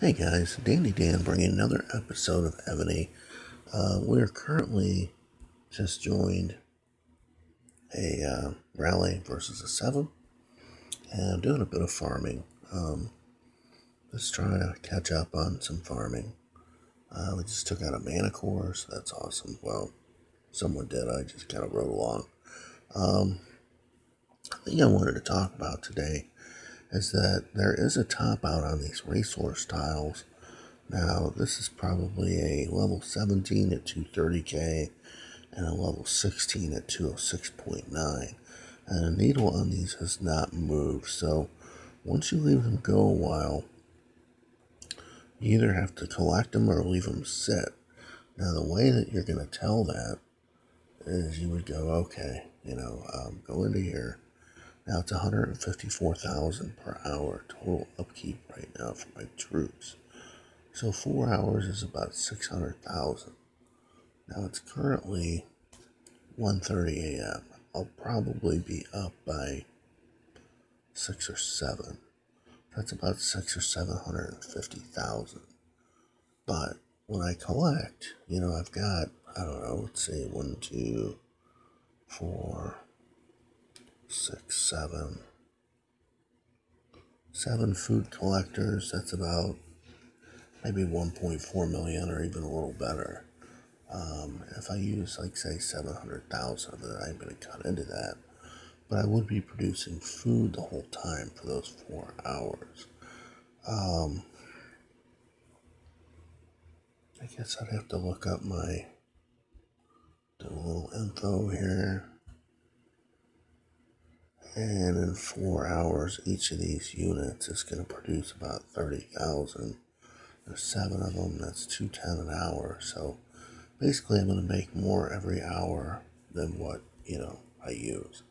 Hey guys, Dandy Dan bringing another episode of EVONY. We're currently just joined a rally versus a 7, and I'm doing a bit of farming. Just trying to catch up on some farming. We just took out a mana core, so that's awesome. Well, someone did, I just kind of rode along. The thing I wanted to talk about today is that there is a top out on these resource tiles. Now, this is probably a level 17 at 230k and a level 16 at 206.9. And the needle on these has not moved, so once you leave them go a while, you either have to collect them or leave them sit. Now, the way that you're going to tell that is you would go, okay, go into here. Now, it's 154,000 per hour total upkeep right now for my troops. So 4 hours is about 600,000. Now it's currently 1:30 a.m. I'll probably be up by 6 or 7. That's about 6 or 750,000. But when I collect, I've got, I don't know, let's say 1, 2, 4, 6, 7 food collectors. That's about maybe 1.4 million or even a little better. If I use, like, say, 700,000 of it, I'm going to cut into that. But I would be producing food the whole time for those 4 hours. I guess I'd have to look up do a little info here. And in 4 hours, each of these units is going to produce about 30,000. There's 7 of them, that's 210 an hour. So basically, I'm going to make more every hour than what, I use.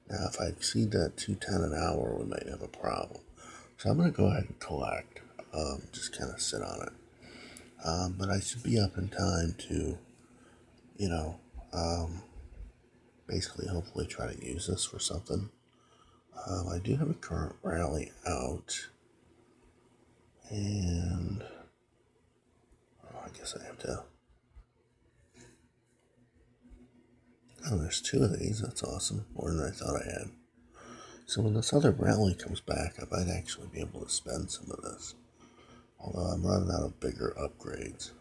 Now, if I exceed that 210 an hour, we might have a problem. So I'm going to go ahead and collect, just kind of sit on it. But I should be up in time to, basically hopefully try to use this for something. I do have a current rally out, and I guess I have to. Oh, there's 2 of these. That's awesome. More than I thought I had. So when this other rally comes back, I might actually be able to spend some of this. Although I'm running out of bigger upgrades.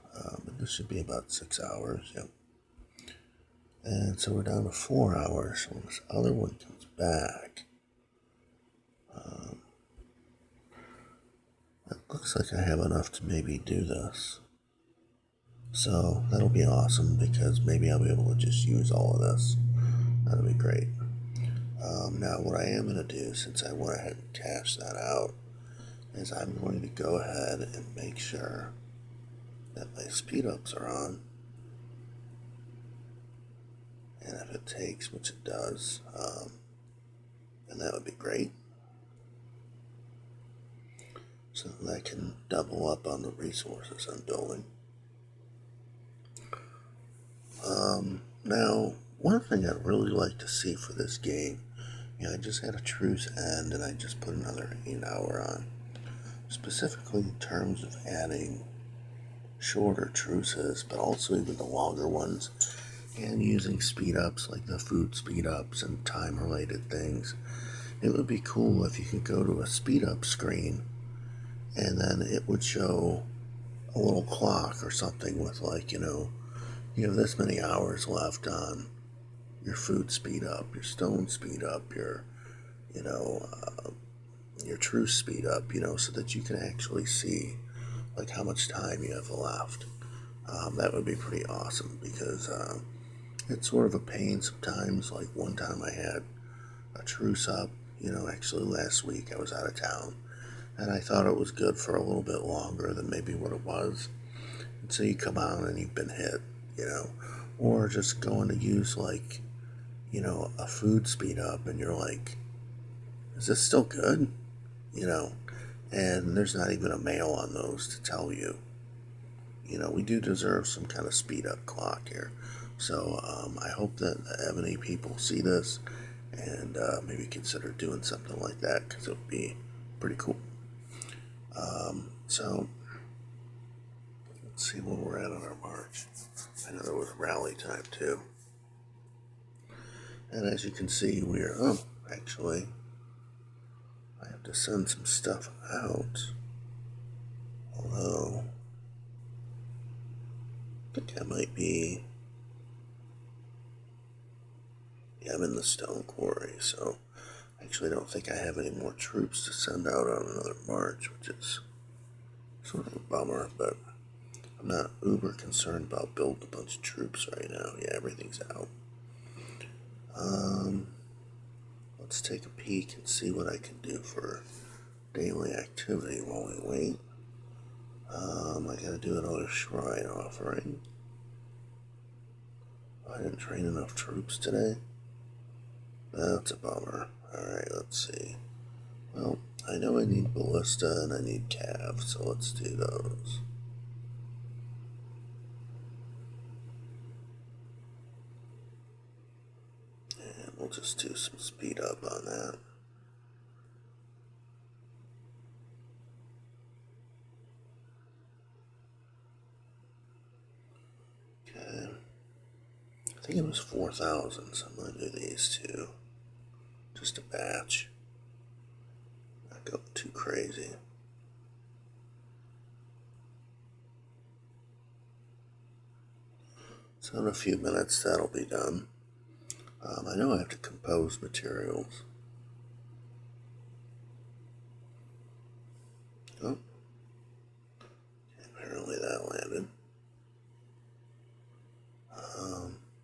But this should be about 6 hours. Yep. And so we're down to 4 hours. So when this other one comes back, it looks like I have enough to maybe do this. So that'll be awesome because maybe I'll be able to just use all of this. That'll be great. Now what I am going to do, since I went ahead and cashed that out, is I'm going to go ahead and make sure that my speed ups are on. And if it takes, which it does, then that would be great. So that I can double up on the resources I'm building. Now, one thing I'd really like to see for this game, I just had a truce end and I just put another 8 hour on. Specifically in terms of adding shorter truces, but also even the longer ones, and using speed ups like the food speed ups and time related things. It would be cool if you could go to a speed up screen and then it would show a little clock or something with, like, you have this many hours left on your food speed up, your stone speed up, your true speed up, so that you can actually see, like, how much time you have left. That would be pretty awesome because it's sort of a pain sometimes. Like, one time I had a truce up, actually last week I was out of town, and I thought it was good for a little bit longer than maybe what it was. And so you come on and you've been hit, or just going to use, like, a food speed up, and you're like, is this still good? And there's not even a mail on those to tell you. We do deserve some kind of speed up clock here. So I hope that the EVONY people see this and maybe consider doing something like that, because it would be pretty cool. So let's see where we're at on our march. I know there was rally time too. And as you can see, actually, I have to send some stuff out. Although, I think I might be, yeah, I'm in the stone quarry, so I actually don't think I have any more troops to send out on another march, which is sort of a bummer, but I'm not uber concerned about building a bunch of troops right now. Yeah, everything's out. Let's take a peek and see what I can do for daily activity while we wait. I gotta do another shrine offering. I didn't train enough troops today. That's a bummer. Alright, let's see. Well, I know I need ballista and I need cav, so let's do those. And we'll just do some speed up on that. Okay. I think it was 4,000, so I'm going to do these two. Just a batch. Not go too crazy. So in a few minutes that'll be done. I know I have to compose materials. Oh. Apparently that landed.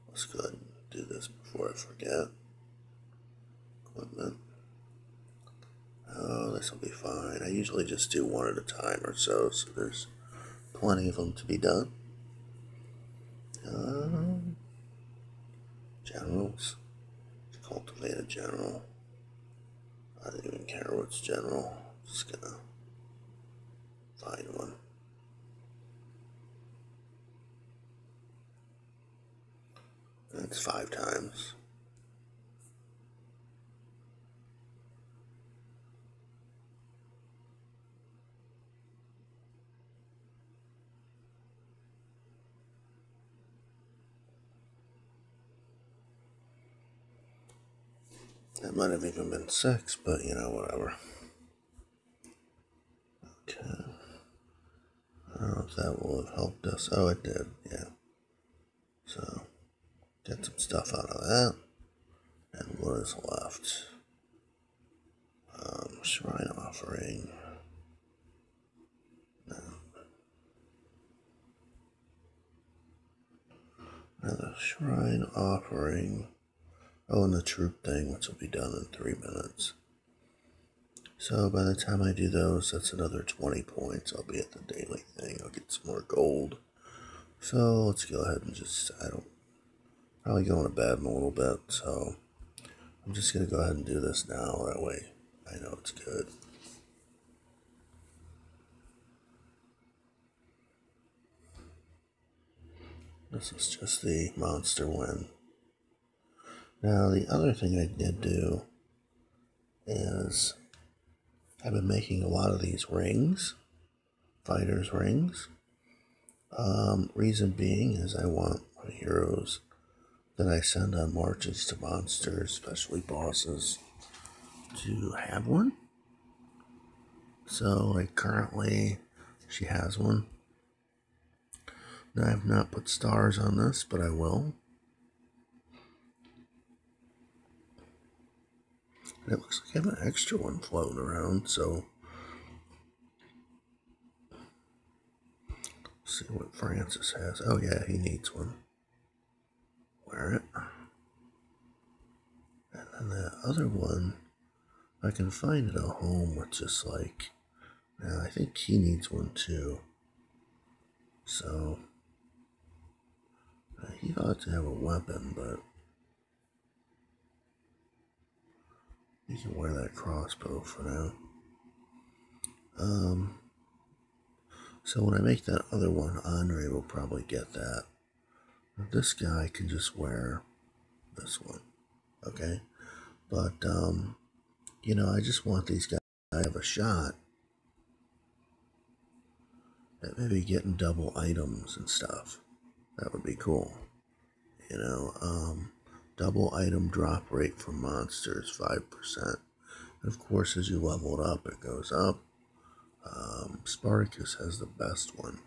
Let's go ahead and do this before I forget. Equipment. Oh, this will be fine. I usually just do one at a time or so there's plenty of them to be done. Generals. Cultivate a general. I don't even care what's general. Just gonna find one. That's 5 times. That might have even been 6, but you know, whatever. Okay. I don't know if that will have helped us. Oh, it did, yeah. So, get some stuff out of that. And what is left? Shrine offering. No. Another shrine offering. Oh, and the troop thing, which will be done in 3 minutes. So by the time I do those, that's another 20 points. I'll be at the daily thing. I'll get some more gold. So let's go ahead and probably going to bed in a little bit. So I'm just going to go ahead and do this now. That way I know it's good. This is just the monster win. Now the other thing I did do is I've been making a lot of these rings, fighters rings. Reason being is I want my heroes that I send on marches to monsters, especially bosses, to have one. So like currently she has one. Now I have not put stars on this, but I will. And it looks like I have an extra one floating around, so let's see what Francis has. Oh yeah, he needs one. Wear it. And then the other one, I can find it at home with just like, now I think he needs one too. So he ought to have a weapon, but he can wear that crossbow for now. So when I make that other one, Andre will probably get that. This guy can just wear this one, okay? But, you know, I just want these guys to have a shot that maybe getting double items and stuff. That would be cool. You know, double item drop rate for monsters, 5%. And of course, as you level it up, it goes up. Spartacus has the best one.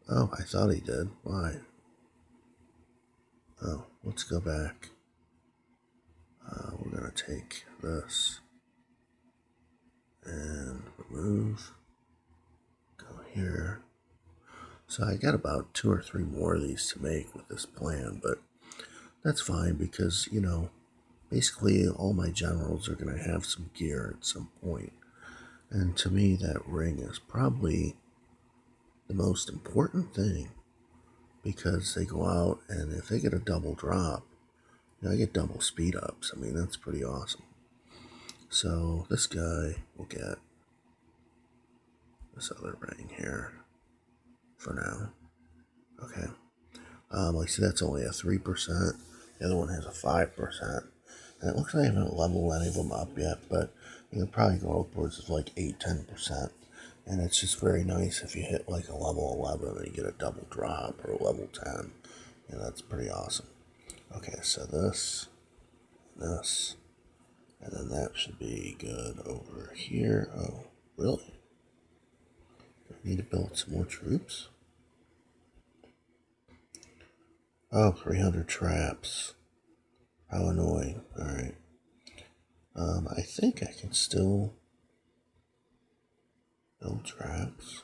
Oh, I thought he did. Why? Oh, let's go back. We're going to take this and remove. Go here. So I got about 2 or 3 more of these to make with this plan, but that's fine because, you know, basically all my generals are going to have some gear at some point. And to me, that ring is probably the most important thing because they go out and if they get a double drop, you know, I get double speed ups. I mean, that's pretty awesome. So this guy will get this other ring here for now. Okay. Like, see, that's only a 3%. The other one has a 5%. And it looks like I haven't leveled any of them up yet, but you can probably go upwards of like 8-10%. And it's just very nice if you hit like a level 11 and you get a double drop or a level 10. And that's pretty awesome. Okay, so this, and then that should be good over here. Oh, really? Do I need to build some more troops? Oh, 300 traps. How annoying. Alright. I think I can still build traps.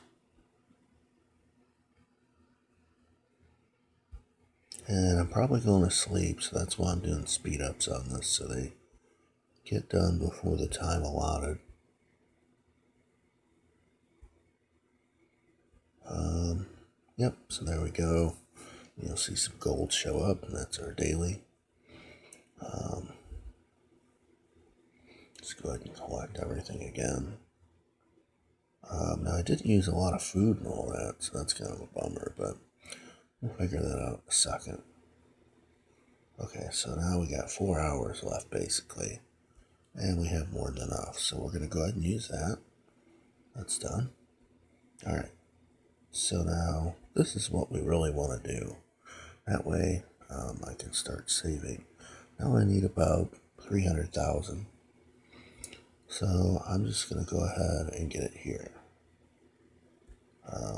And I'm probably going to sleep, so that's why I'm doing speed ups on this, so they get done before the time allotted. Yep, so there we go. You'll see some gold show up, and that's our daily. Let's go ahead and collect everything again. Now, I didn't use a lot of food and all that, so that's kind of a bummer, but we'll figure that out in a second. Okay, so now we got 4 hours left, basically, and we have more than enough, so we're going to go ahead and use that. That's done. All right, so now this is what we really want to do. That way, I can start saving. Now I need about 300,000. So I'm just going to go ahead and get it here.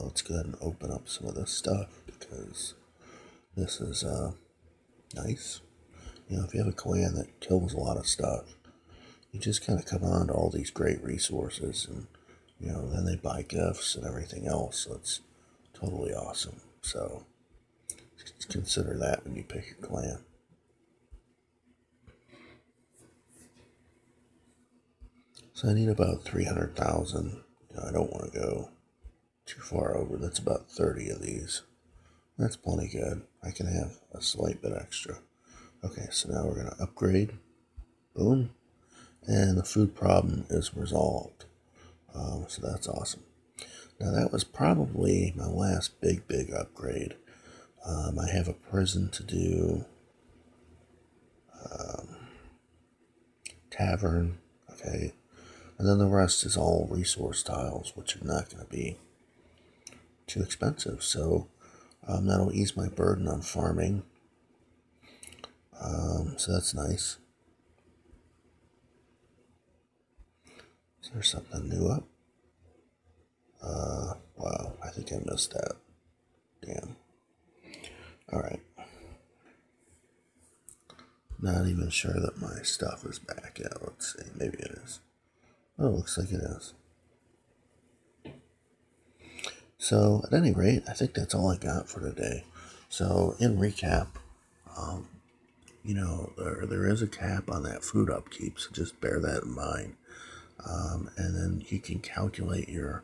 Let's go ahead and open up some of this stuff because this is nice. You know, if you have a clan that kills a lot of stuff, you just kind of come on to all these great resources and, you know, then they buy gifts and everything else. So it's totally awesome. So just consider that when you pick your clan. So I need about 300,000. You know, I don't want to go too far over. That's about 30 of these. That's plenty good. I can have a slight bit extra. Okay, so now we're going to upgrade. Boom. And the food problem is resolved. So that's awesome. Now that was probably my last big upgrade. I have a prison to do. Tavern. Okay. And then the rest is all resource tiles, which are not going to be too expensive. So that'll ease my burden on farming. So that's nice. Is there something new up? Wow, I think I missed that. Damn. Alright. Not even sure that my stuff is back yet. Let's see. Maybe it is. Oh, looks like it is. So, at any rate, I think that's all I got for today. So, in recap, you know, there is a cap on that food upkeep, so just bear that in mind. And then you can calculate your,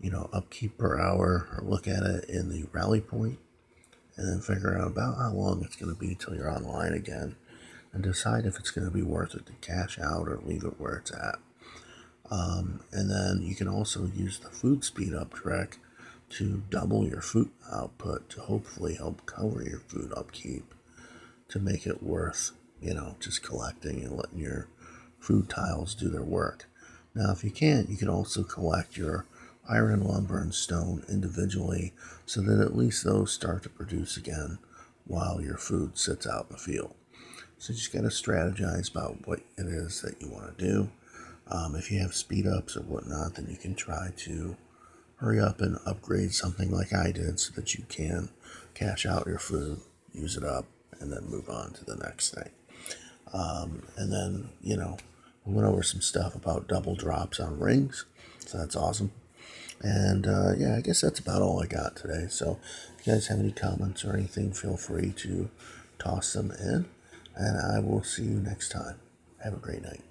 you know, upkeep per hour, or look at it in the rally point, and then figure out about how long it's going to be till you're online again, and decide if it's going to be worth it to cash out or leave it where it's at. And then you can also use the food speed up trick to double your food output to hopefully help cover your food upkeep to make it worth, you know, just collecting and letting your food tiles do their work. Now, if you can't, you can also collect your iron, lumber, and stone individually so that at least those start to produce again while your food sits out in the field. So you just got to strategize about what it is that you want to do. If you have speed ups or whatnot, then you can try to hurry up and upgrade something like I did so that you can cash out your food, use it up, and then move on to the next thing. And then, we went over some stuff about double drops on rings, so that's awesome. And yeah, I guess that's about all I got today. So if you guys have any comments or anything, feel free to toss them in, and I will see you next time. Have a great night.